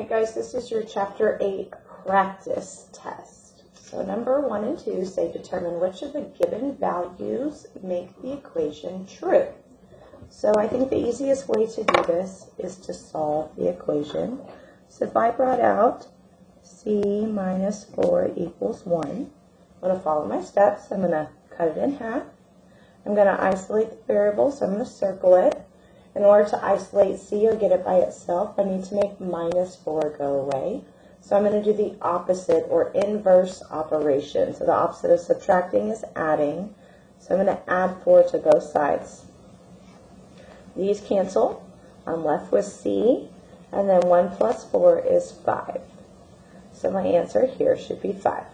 Alright guys, this is your Chapter 8 practice test. So number 1 and 2 say determine which of the given values make the equation true. So I think the easiest way to do this is to solve the equation. So if I brought out c minus 4 equals 1, I'm going to follow my steps. I'm going to cut it in half. I'm going to isolate the variable, so I'm going to circle it. In order to isolate c or get it by itself, I need to make minus 4 go away. So I'm going to do the opposite or inverse operation. So the opposite of subtracting is adding. So I'm going to add 4 to both sides. These cancel. I'm left with c, and then 1 plus 4 is 5. So my answer here should be 5.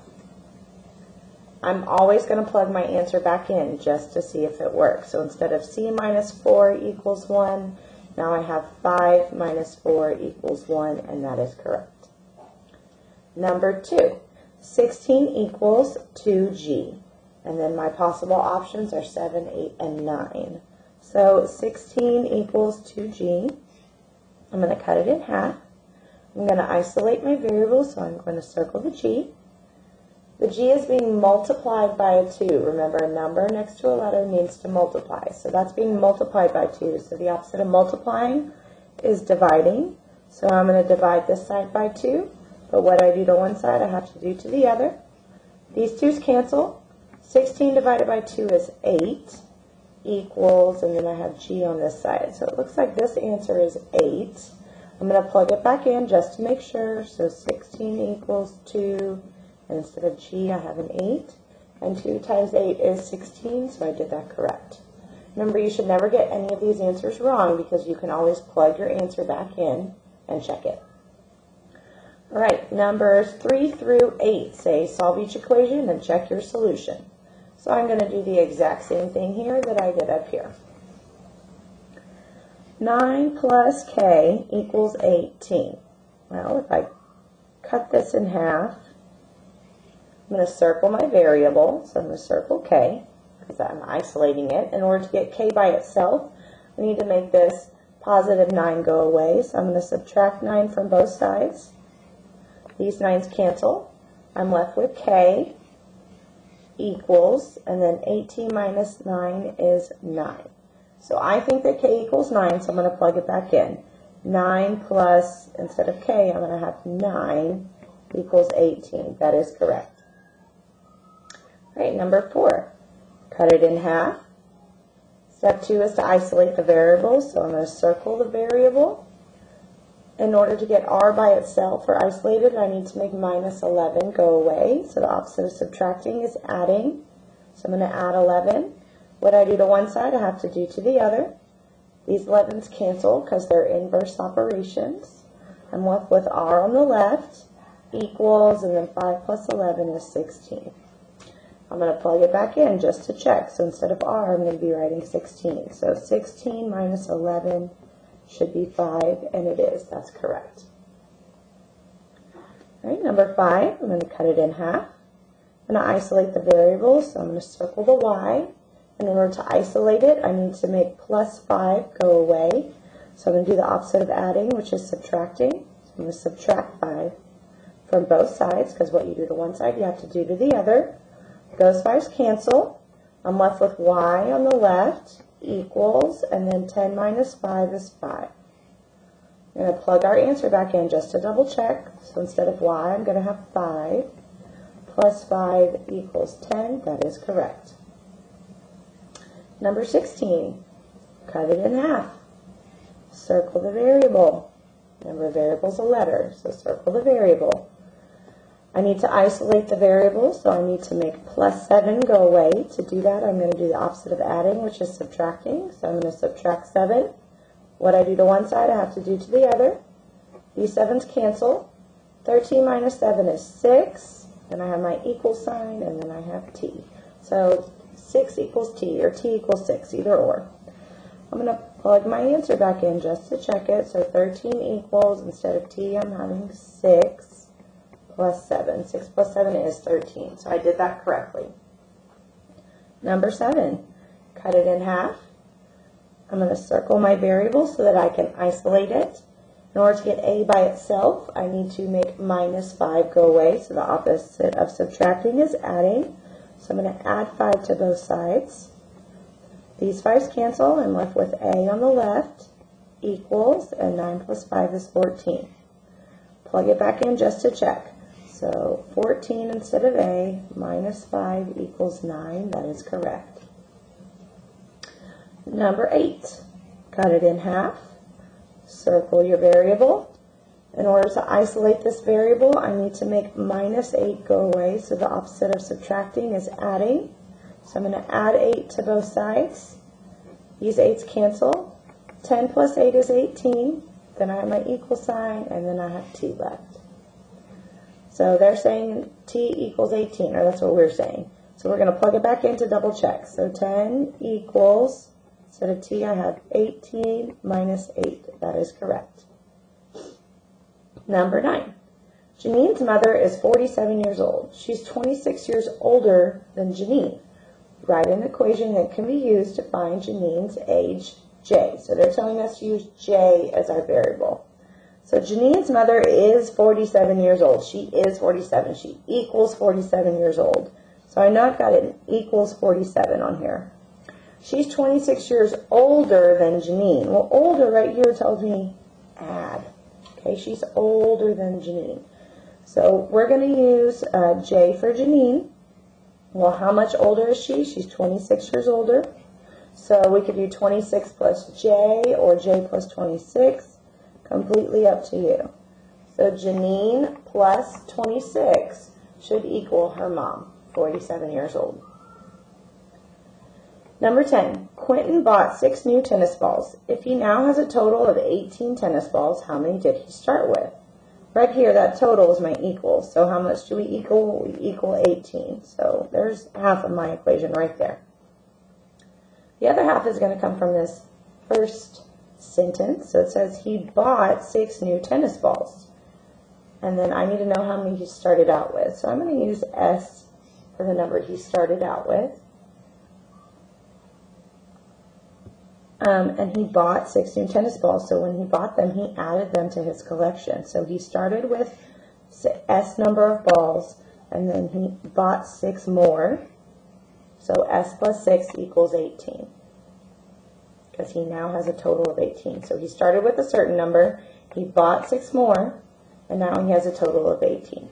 I'm always going to plug my answer back in just to see if it works. So instead of c minus 4 equals 1, now I have 5 minus 4 equals 1, and that is correct. Number 2, 16 equals 2g. And then my possible options are 7, 8, and 9. So 16 equals 2g. I'm going to cut it in half. I'm going to isolate my variable, so I'm going to circle the g. The g is being multiplied by a 2. Remember, a number next to a letter means to multiply. So that's being multiplied by 2. So the opposite of multiplying is dividing. So I'm going to divide this side by 2. But what I do to one side, I have to do to the other. These 2's cancel. 16 divided by 2 is 8 equals, and then I have g on this side. So it looks like this answer is 8. I'm going to plug it back in just to make sure. So 16 equals 2. And instead of g, I have an 8. And 2 times 8 is 16, so I did that correct. Remember, you should never get any of these answers wrong because you can always plug your answer back in and check it. All right, numbers 3 through 8 say solve each equation and check your solution. So I'm going to do the exact same thing here that I did up here. 9 plus k equals 18. Well, if I cut this in half, I'm going to circle my variable, so I'm going to circle k, because I'm isolating it. In order to get k by itself, we need to make this positive 9 go away, so I'm going to subtract 9 from both sides. These 9's cancel. I'm left with k equals, and then 18 minus 9 is 9. So I think that k equals 9, so I'm going to plug it back in. 9 plus, instead of k, I'm going to have 9 equals 18. That is correct. All right, number 4, cut it in half. Step 2 is to isolate the variable, so I'm going to circle the variable. In order to get r by itself or isolated, I need to make minus 11 go away. So the opposite of subtracting is adding. So I'm going to add 11. What I do to one side, I have to do to the other. These 11's cancel because they're inverse operations. I'm left with r on the left equals, and then 5 plus 11 is 16. I'm going to plug it back in just to check. So instead of r, I'm going to be writing 16. So 16 minus 11 should be 5, and it is. That's correct. All right, number 5, I'm going to cut it in half. I'm going to isolate the variable, so I'm going to circle the y. And in order to isolate it, I need to make plus 5 go away. So I'm going to do the opposite of adding, which is subtracting. So I'm going to subtract 5 from both sides, because what you do to one side, you have to do to the other. Those 5's cancel. I'm left with y on the left equals, and then 10 minus 5 is 5. I'm going to plug our answer back in just to double check. So instead of y, I'm going to have 5 plus 5 equals 10. That is correct. Number 16, cut it in half. Circle the variable. Remember, variable is a letter, so circle the variable. I need to isolate the variable, so I need to make plus 7 go away. To do that, I'm going to do the opposite of adding, which is subtracting. So I'm going to subtract 7. What I do to one side, I have to do to the other. These 7's cancel. 13 minus 7 is 6. Then I have my equal sign, and then I have t. So 6 equals t, or t equals 6, either or. I'm going to plug my answer back in just to check it. So 13 equals, instead of t, I'm having 6. Plus 7. 6 plus 7 is 13. So I did that correctly. Number 7, cut it in half. I'm going to circle my variable so that I can isolate it. In order to get a by itself, I need to make minus 5 go away. So the opposite of subtracting is adding. So I'm going to add 5 to both sides. These 5's cancel. I'm left with a on the left equals, and 9 plus 5 is 14. Plug it back in just to check. So 14 instead of a minus 5 equals 9. That is correct. Number 8. Cut it in half. Circle your variable. In order to isolate this variable, I need to make minus 8 go away. So the opposite of subtracting is adding. So I'm going to add 8 to both sides. These 8's cancel. 10 plus 8 is 18. Then I have my equal sign, and then I have t left. So they're saying t equals 18, or that's what we're saying. So we're going to plug it back in to double check. So 10 equals, instead of t, I have 18 minus 8. That is correct. Number 9. Janine's mother is 47 years old. She's 26 years older than Janine. Write an equation that can be used to find Janine's age, J. So they're telling us to use J as our variable. So Janine's mother is 47 years old. She is 47. She equals 47 years old. So I know I've got an equals 47 on here. She's 26 years older than Janine. Well, older right here tells me add. Okay, she's older than Janine. So we're going to use J for Janine. Well, how much older is she? She's 26 years older. So we could do 26 plus J or J plus 26. Completely up to you. So Janine plus 26 should equal her mom, 47 years old. Number 10. Quentin bought 6 new tennis balls. If he now has a total of 18 tennis balls, how many did he start with? Right here, that total is my equal. So how much do we equal? We equal 18. So there's half of my equation right there. The other half is going to come from this first sentence. So it says he bought 6 new tennis balls. And then I need to know how many he started out with. So I'm going to use S for the number he started out with. And he bought 6 new tennis balls. So when he bought them, he added them to his collection. So he started with S number of balls, and then he bought 6 more. So S plus 6 equals 18. Because he now has a total of 18. So he started with a certain number, he bought 6 more, and now he has a total of 18.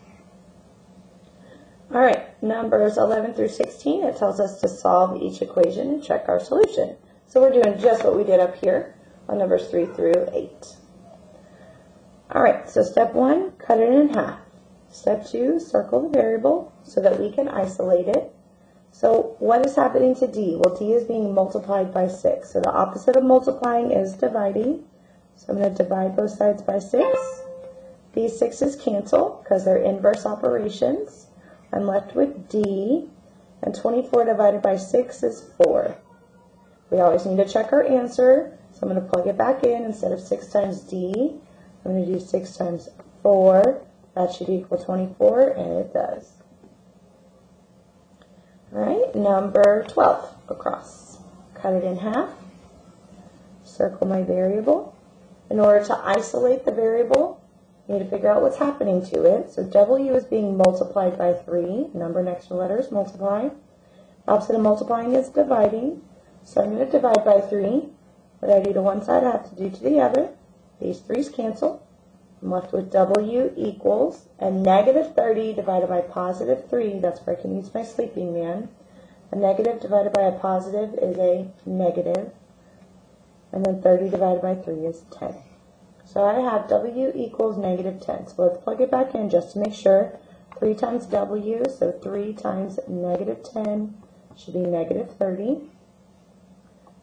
All right, numbers 11 through 16, it tells us to solve each equation and check our solution. So we're doing just what we did up here on numbers 3 through 8. All right, so step 1, cut it in half. Step 2, circle the variable so that we can isolate it. So what is happening to D? Well, D is being multiplied by 6. So the opposite of multiplying is dividing. So I'm going to divide both sides by 6. These 6's cancel because they're inverse operations. I'm left with D, and 24 divided by 6 is 4. We always need to check our answer, so I'm going to plug it back in. Instead of 6 times D, I'm going to do 6 times 4. That should equal 24, and it does. All right, number 12, across. Cut it in half. Circle my variable. In order to isolate the variable, you need to figure out what's happening to it. So W is being multiplied by 3. Number next to letter is multiply. Opposite of multiplying is dividing. So I'm going to divide by 3. What I do to one side, I have to do to the other. These 3's cancel. I'm left with W equals a negative 30 divided by positive 3. That's where I can use my sleeping man. A negative divided by a positive is a negative. And then 30 divided by 3 is 10. So I have W equals negative 10. So let's plug it back in just to make sure. 3 times W, so 3 times negative 10 should be negative 30.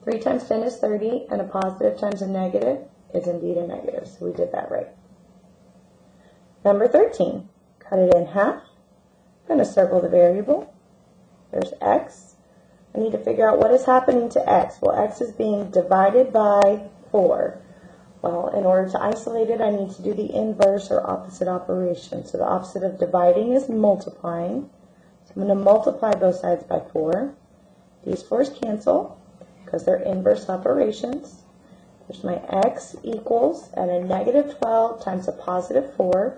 3 times 10 is 30, and a positive times a negative is indeed a negative. So we did that right. Number 13, cut it in half. I'm going to circle the variable. There's X. I need to figure out what is happening to X. Well, X is being divided by 4. Well, in order to isolate it, I need to do the inverse or opposite operation. So the opposite of dividing is multiplying. So I'm going to multiply both sides by 4. These 4's cancel because they're inverse operations. There's my x equals, and a negative 12 times a positive 4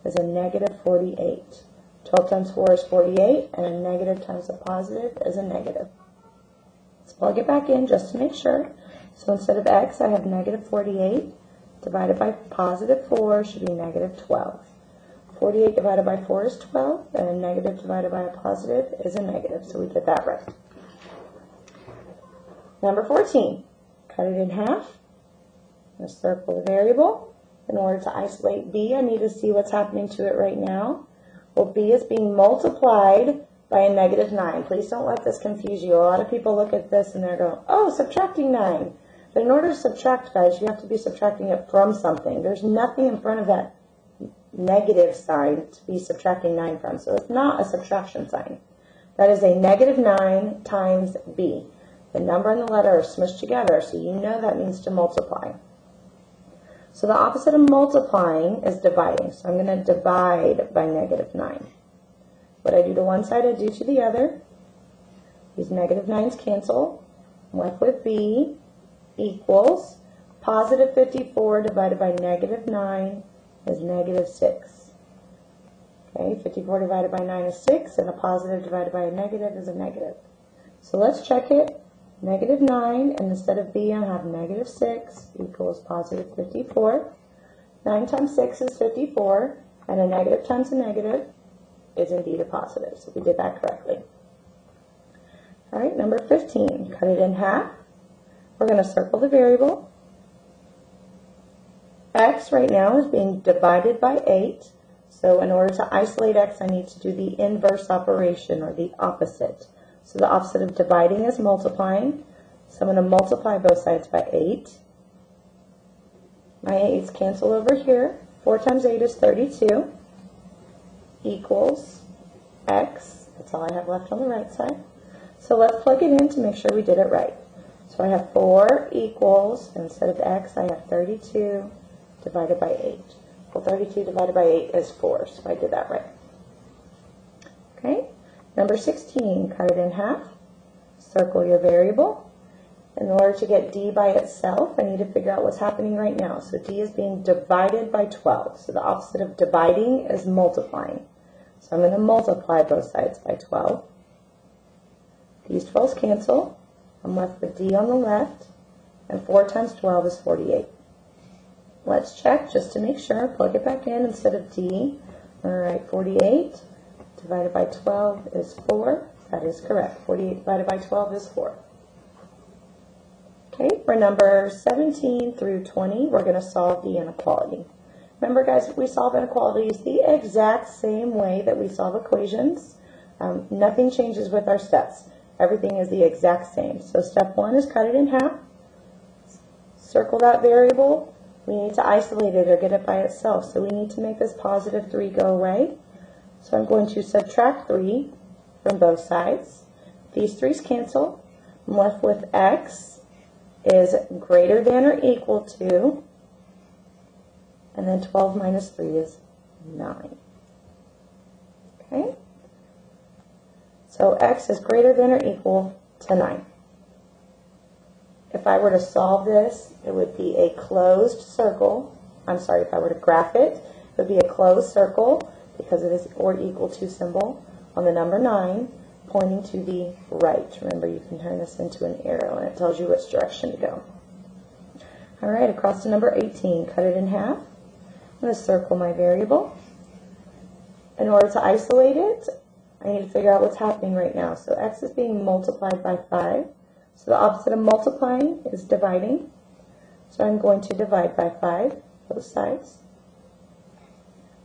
is a negative 48. 12 times 4 is 48, and a negative times a positive is a negative. Let's plug it back in just to make sure. So instead of x, I have negative 48 divided by positive 4 should be negative 12. 48 divided by 4 is 12, and a negative divided by a positive is a negative, so we did that right. Number 14, cut it in half. I'm going to circle the variable. In order to isolate b, I need to see what's happening to it right now. Well, b is being multiplied by a negative 9. Please don't let this confuse you. A lot of people look at this and they're going, oh, subtracting 9. But in order to subtract, guys, you have to be subtracting it from something. There's nothing in front of that negative sign to be subtracting 9 from. So it's not a subtraction sign. That is a negative 9 times b. The number and the letter are smushed together, so you know that means to multiply. So the opposite of multiplying is dividing. So I'm going to divide by negative 9. What I do to one side, I do to the other. These negative 9s cancel. I'm left with b equals positive 54 divided by negative 9 is negative 6. Okay, 54 divided by 9 is 6, and a positive divided by a negative is a negative. So let's check it. Negative 9, and instead of b, I have negative 6 equals positive 54. 9 times 6 is 54, and a negative times a negative is indeed a positive. So we did that correctly. All right, number 15, cut it in half. We're going to circle the variable. X right now is being divided by 8. So in order to isolate x, I need to do the inverse operation, or the opposite. So the opposite of dividing is multiplying. So I'm going to multiply both sides by 8. My 8's cancel over here. 4 times 8 is 32. Equals x. That's all I have left on the right side. So let's plug it in to make sure we did it right. So I have 4 equals, instead of x, I have 32 divided by 8. Well, 32 divided by 8 is 4, so I did that right. Okay. Number 16, cut it in half. Circle your variable. In order to get d by itself, I need to figure out what's happening right now. So d is being divided by 12. So the opposite of dividing is multiplying. So I'm going to multiply both sides by 12. These 12's cancel. I'm left with d on the left, and 4 times 12 is 48. Let's check just to make sure. Plug it back in instead of d. All right, 48 divided by 12 is 4. That is correct. 48 divided by 12 is 4. Okay, for number 17 through 20, we're going to solve the inequality. Remember, guys, we solve inequalities the exact same way that we solve equations. Nothing changes with our steps. Everything is the exact same. So step 1 is cut it in half. Circle that variable. We need to isolate it or get it by itself. So we need to make this positive 3 go away. So I'm going to subtract 3 from both sides. These 3's cancel. I'm left with x is greater than or equal to, and then 12 minus 3 is 9. Okay? So x is greater than or equal to 9. If I were to solve this, it would be a closed circle. I'm sorry, if I were to graph it, it would be a closed circle because it is or equal to symbol on the number 9 pointing to the right. Remember, you can turn this into an arrow and it tells you which direction to go. All right, across to number 18, cut it in half. I'm going to circle my variable. In order to isolate it, I need to figure out what's happening right now. So x is being multiplied by 5. So the opposite of multiplying is dividing. So I'm going to divide by 5, both sides.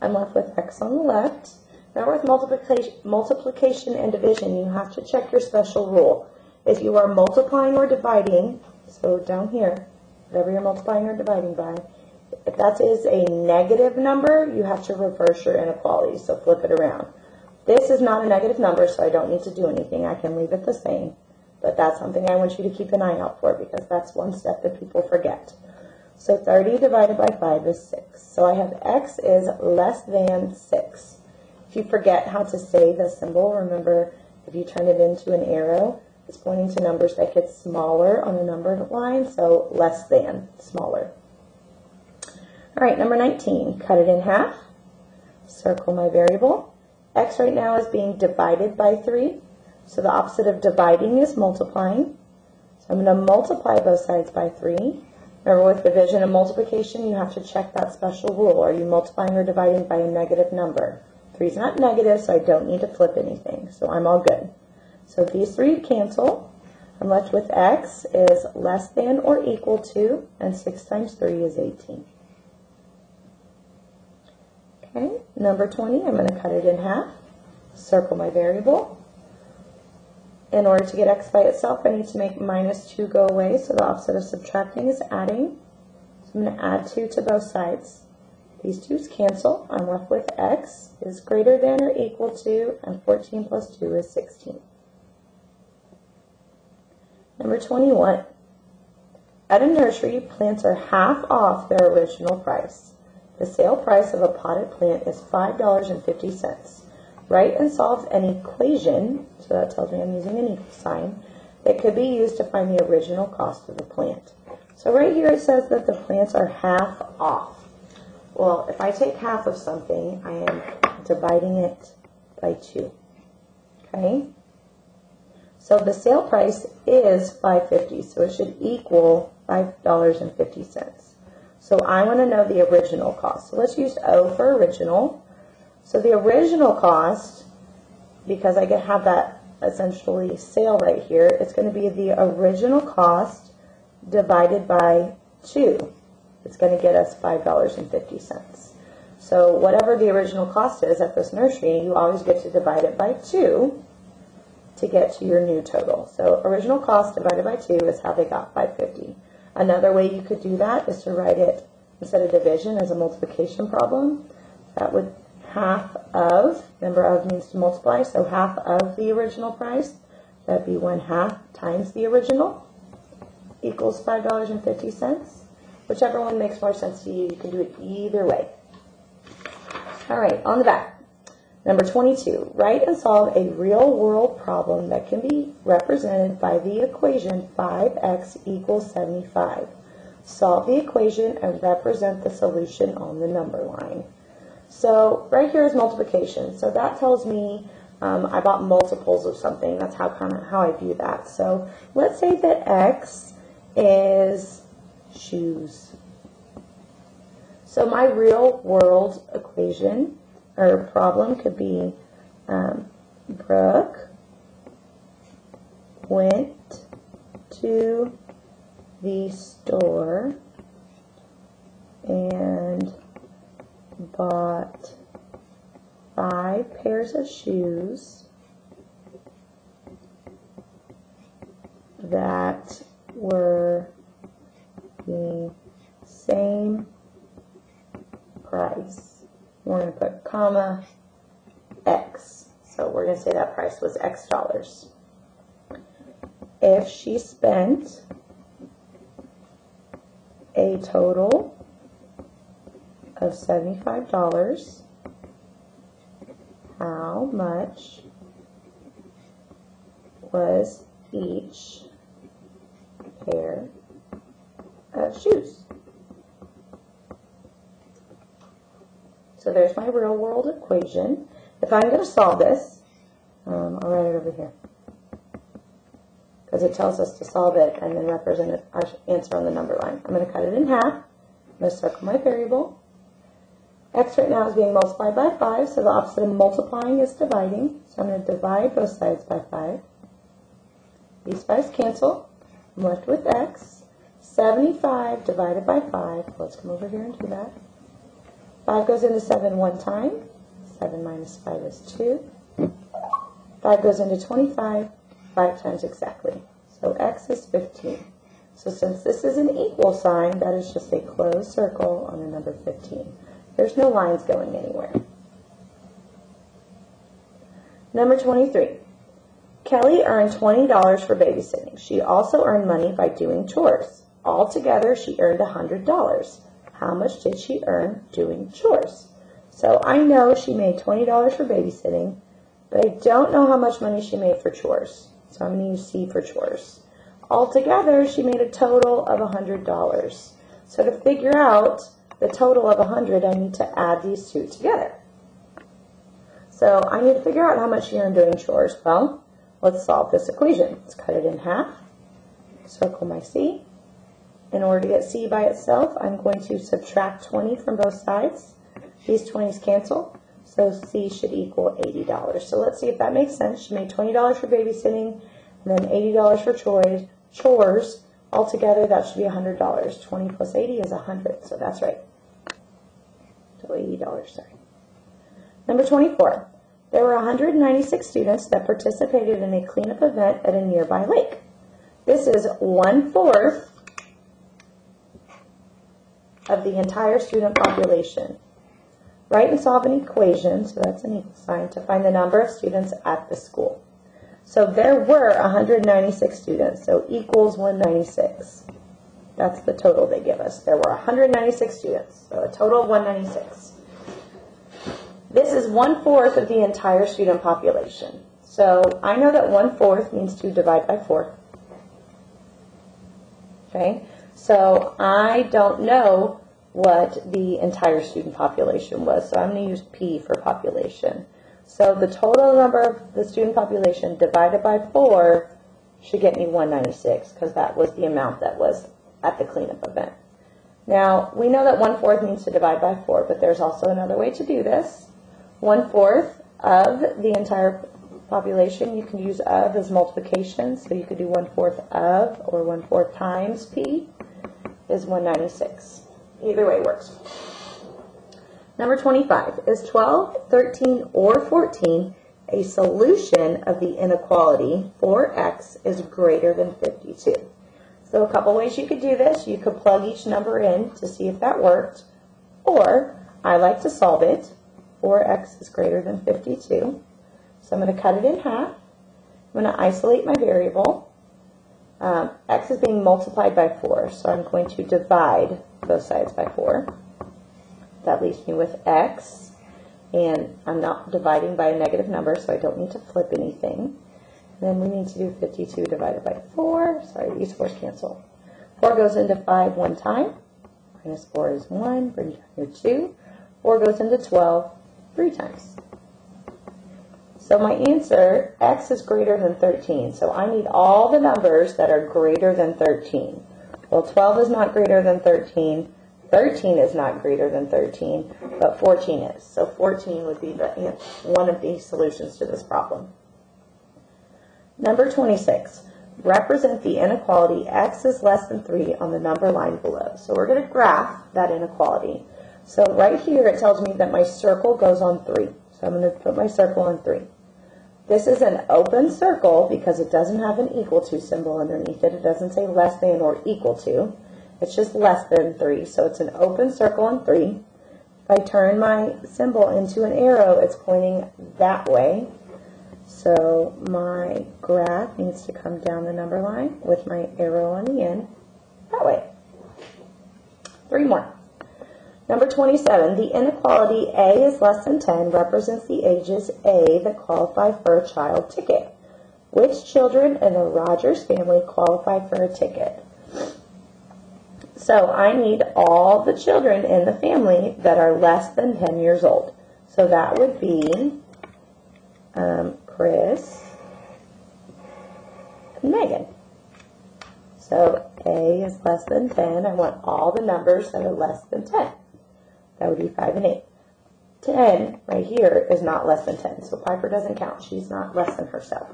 I'm left with x on the left. Now with multiplication and division, you have to check your special rule. If you are multiplying or dividing, so down here, whatever you're multiplying or dividing by, if that is a negative number, you have to reverse your inequality, so flip it around. This is not a negative number, so I don't need to do anything. I can leave it the same, but that's something I want you to keep an eye out for because that's one step that people forget. So 30 divided by 5 is 6. So I have x is less than 6. If you forget how to say the symbol, remember if you turn it into an arrow, is pointing to numbers that get smaller on a number line, so less than, smaller. All right, number 19, cut it in half. Circle my variable. X right now is being divided by 3, so the opposite of dividing is multiplying. So I'm going to multiply both sides by 3. Remember, with division and multiplication, you have to check that special rule. Are you multiplying or dividing by a negative number? 3 is not negative, so I don't need to flip anything, so I'm all good. So these 3 cancel. I'm left with X is less than or equal to, and 6 times 3 is 18. Okay, number 20, I'm going to cut it in half, circle my variable. In order to get X by itself, I need to make minus 2 go away, so the opposite of subtracting is adding. So I'm going to add 2 to both sides. These 2's cancel. I'm left with X is greater than or equal to, and 14 plus 2 is 16. Number 21. At a nursery, plants are half off their original price. The sale price of a potted plant is $5.50. Write and solve an equation, so that tells me I'm using an equal sign, that could be used to find the original cost of the plant. So right here it says that the plants are half off. Well, if I take half of something, I am dividing it by 2. Okay? So the sale price is $5.50, so it should equal $5.50. So I want to know the original cost. So let's use O for original. So the original cost, because I can have that essentially sale right here, it's going to be the original cost divided by 2. It's going to get us $5.50. So whatever the original cost is at this nursery, you always get to divide it by 2 to get to your new total. So original cost divided by 2 is how they got $5.50. Another way you could do that is to write it, instead of division, as a multiplication problem. That would half of, remember of means to multiply, so half of the original price, that'd be 1/2 times the original, equals $5.50. Whichever one makes more sense to you, you can do it either way. All right, on the back. Number 22, write and solve a real-world problem that can be represented by the equation 5x equals 75. Solve the equation and represent the solution on the number line. So right here is multiplication. So that tells me I bought multiples of something. That's how I view that. So let's say that x is shoes. So my real-world equation or problem could be Brooke went to the store and bought 5 pairs of shoes that were the same price. We're going to put comma X. So we're going to say that price was X dollars. If she spent a total of $75, how much was each pair of shoes? So there's my real world equation. If I'm going to solve this, I'll write it over here, because it tells us to solve it and then represent our answer on the number line. I'm going to cut it in half. I'm going to circle my variable. X right now is being multiplied by 5, so the opposite of multiplying is dividing. So I'm going to divide both sides by 5. These 5's cancel. I'm left with X. 75 divided by 5. Let's come over here and do that. 5 goes into 7 one time. 7 minus 5 is 2. 5 goes into 25 5 times exactly. So X is 15. So since this is an equal sign, that is just a closed circle on the number 15. There's no lines going anywhere. Number 23. Kelly earned $20 for babysitting. She also earned money by doing chores. Altogether, she earned $100. How much did she earn doing chores? So I know she made $20 for babysitting, but I don't know how much money she made for chores. So I'm going to use C for chores. Altogether, she made a total of $100. So to figure out the total of 100, I need to add these two together. So I need to figure out how much she earned doing chores. Well, let's solve this equation. Let's cut it in half. Circle my C. In order to get C by itself, I'm going to subtract 20 from both sides. These 20s cancel, so C should equal $80. So let's see if that makes sense. She made $20 for babysitting, and then $80 for chores. Altogether, that should be $100. 20 plus 80 is 100, so that's right. So $80, sorry. Number 24. There were 196 students that participated in a cleanup event at a nearby lake. This is 1/4 of the entire student population. Write and solve an equation, so that's an equal sign, to find the number of students at the school. So there were 196 students, so equals 196. That's the total they give us. There were 196 students, so a total of 196. This is 1/4 of the entire student population. So I know that 1/4 means to divide by 4. Okay, so I don't know what the entire student population was, so I'm going to use P for population. So the total number of the student population divided by 4 should get me 196, because that was the amount that was at the cleanup event. Now, we know that 1/4 means to divide by 4, but there's also another way to do this. 1/4 of the entire population, you can use of as multiplication, so you could do 1/4 of, or 1/4 times P is 196. Either way works. Number 25. Is 12, 13, or 14 a solution of the inequality 4x is greater than 52? So a couple ways you could do this. You could plug each number in to see if that worked, or I like to solve it. 4x is greater than 52. So I'm going to cut it in half. I'm going to isolate my variable. X is being multiplied by 4, so I'm going to divide both sides by 4. That leaves me with x, and I'm not dividing by a negative number, so I don't need to flip anything. Then we need to do 52 divided by 4. Sorry, these 4's cancel. 4 goes into 5 one time. Minus 4 is 1. Bring down your 2. 4 goes into 12 3 times. So my answer, x is greater than 13. So I need all the numbers that are greater than 13. Well, 12 is not greater than 13. 13 is not greater than 13, but 14 is. So 14 would be one of the solutions to this problem. Number 26. Represent the inequality x is less than 3 on the number line below. So we're going to graph that inequality. So right here it tells me that my circle goes on 3. So I'm going to put my circle on 3. This is an open circle because it doesn't have an equal to symbol underneath it. It doesn't say less than or equal to. It's just less than 3. So it's an open circle on 3. If I turn my symbol into an arrow, it's pointing that way. So my graph needs to come down the number line with my arrow on the end that way. 3 more. Number 27, the inequality A is less than 10 represents the ages A that qualify for a child ticket. Which children in the Rogers family qualify for a ticket? So I need all the children in the family that are less than 10 years old. So that would be Chris and Megan. So A is less than 10. I want all the numbers that are less than 10. That would be 5 and 8. 10 right here is not less than 10, so Piper doesn't count. She's not less than herself.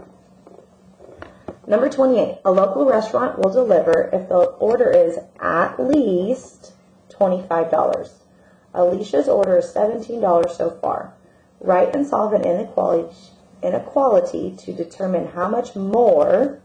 Number 28, a local restaurant will deliver if the order is at least $25. Alicia's order is $17 so far. Write and solve an inequality to determine how much more,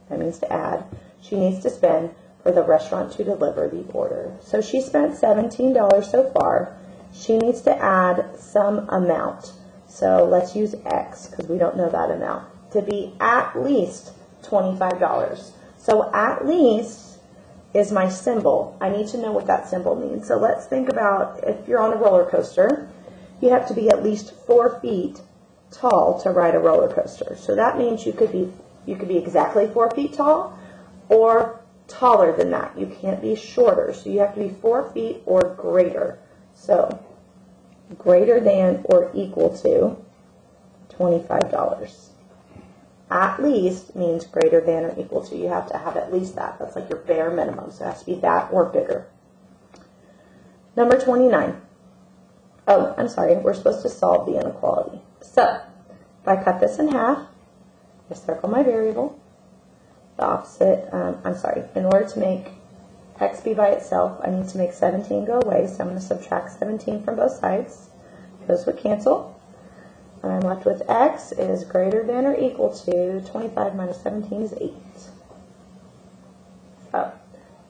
that means to add, she needs to spend for the restaurant to deliver the order. So she spent $17 so far. She needs to add some amount. So let's use X because we don't know that amount. To be at least $25. So at least is my symbol. I need to know what that symbol means. So let's think about if you're on a roller coaster, you have to be at least 4 feet tall to ride a roller coaster. So that means you could be exactly 4 feet tall or taller than that. You can't be shorter. So you have to be 4 feet or greater. So greater than or equal to $25. At least means greater than or equal to. You have to have at least that. That's like your bare minimum. So it has to be that or bigger. Number 29. Oh, I'm sorry. We're supposed to solve the inequality. So if I cut this in half, I circle my variable. The opposite, in order to make x be by itself, I need to make 17 go away. So I'm going to subtract 17 from both sides. Those would cancel. And I'm left with x is greater than or equal to 25 minus 17 is 8. So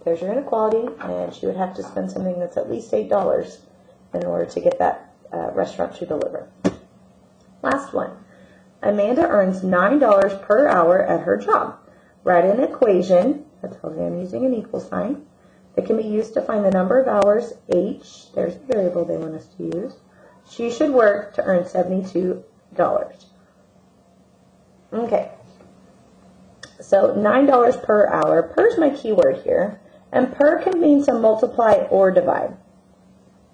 there's your inequality, and she would have to spend something that's at least $8 in order to get that restaurant to deliver. Last one. Amanda earns $9 per hour at her job. Write an equation, that tells me I'm using an equal sign, that can be used to find the number of hours, h, there's the variable they want us to use, she should work to earn $72. Okay, so $9 per hour. Per is my keyword here, and per can mean to multiply or divide.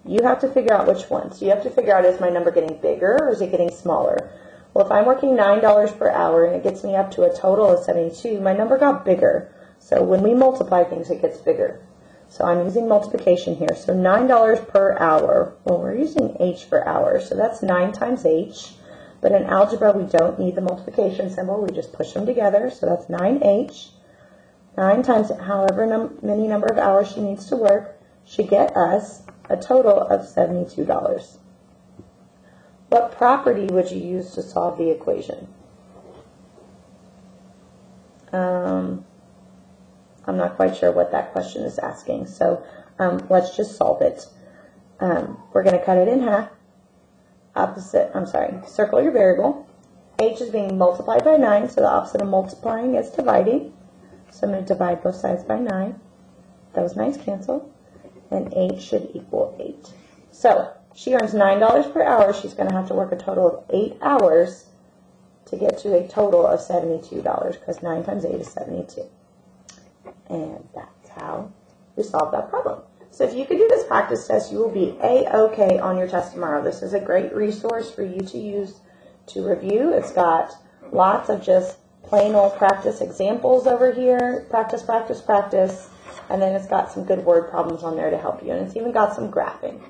You have to figure out which one. So you have to figure out, is my number getting bigger or is it getting smaller? Well, if I'm working $9 per hour and it gets me up to a total of 72, my number got bigger. So when we multiply things, it gets bigger. So I'm using multiplication here. So $9 per hour. Well, we're using h for hour, so that's 9 times h. But in algebra, we don't need the multiplication symbol. We just push them together. So that's 9h. 9 times however many number of hours she needs to work should get us a total of $72. What property would you use to solve the equation? I'm not quite sure what that question is asking, so let's just solve it. We're going to cut it in half. Circle your variable. H is being multiplied by 9, so the opposite of multiplying is dividing. So I'm going to divide both sides by 9. Those 9's cancel. And h should equal 8. So she earns $9 per hour. She's going to have to work a total of 8 hours to get to a total of $72, because 9 times 8 is 72. And that's how we solve that problem. So if you could do this practice test, you will be A-OK on your test tomorrow. This is a great resource for you to use to review. It's got lots of just plain old practice examples over here. Practice, practice, practice. And then it's got some good word problems on there to help you. And it's even got some graphing.